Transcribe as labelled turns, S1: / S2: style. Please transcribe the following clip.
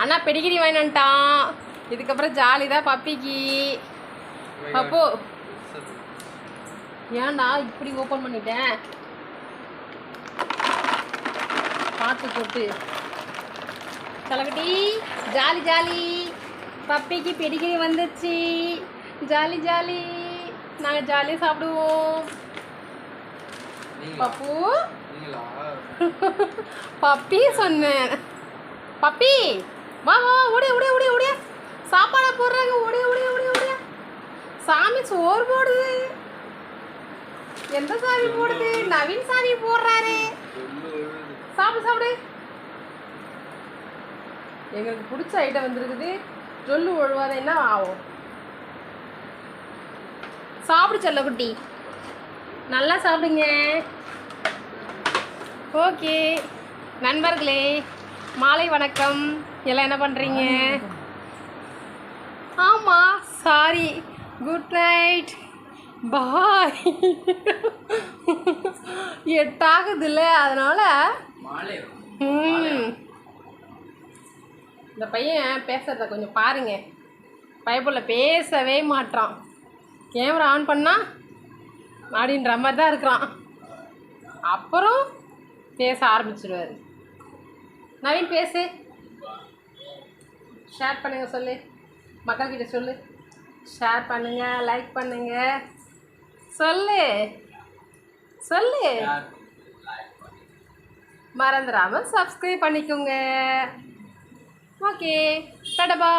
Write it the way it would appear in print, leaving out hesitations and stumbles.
S1: அண்ணா Pedigree வாங்கிட்டான். இதுக்கப்புறம் jolly தான் பப்பிக்கு. அப்போ ஏன்டா இப்படி ஓப்பன் பண்ணிட்டேன்? பார்த்து போட்டு தலைக்கட்டி ஜாலி ஜாலி. பப்பிக்கு பெடிகிரி வந்துச்சு. Jolly jolly. நாங்கள் ஜாலியாக சாப்பிடுவோம். பப்பு பப்பி சொன்னேன். பப்பி வா வா ஓடியா ஓடியா ஓடியா ஓடியா. சாப்பாடை போடுறாங்க. ஓடியா ஓடியா ஓடியா ஓடியா. சாமி சோறு போடுது. எந்த சாமி போடுது? நவீன் சாமி போடுறாரு. சாப்பிடு சாப்பிடு. எங்களுக்கு பிடிச்ச ஐட்டம் வந்துருக்குது. சொல்லு ஒழுவாத என்ன ஆகும்? சாப்பிடு செல்ல குட்டி, நல்லா சாப்பிடுங்க. ஓகே நண்பர்களே, மாலை வணக்கம். எல்லாம் என்ன பண்ணுறீங்க? ஆமாம் சாரி, குட் நைட், பாய். 8 ஆகுதுல்ல, அதனால் இந்த பையன் பேசுகிறத கொஞ்சம் பாருங்க. பைப்பில் பேசவே மாட்டான். கேமரா ஆன் பண்ணால் அப்படின்ற மாதிரி தான் இருக்கிறான். அப்புறம் பேச ஆரம்பிச்சிடுவார். நவீன் பேசு. ஷேர் பண்ணுங்கள் சொல்லு. மக்கள்கிட்ட சொல்லு. ஷேர் பண்ணுங்கள், லைக் பண்ணுங்கள். சொல்லு சொல்லு. மறந்துடாமல் சப்ஸ்கிரைப் பண்ணிக்கோங்க. ஓகே, டாடா.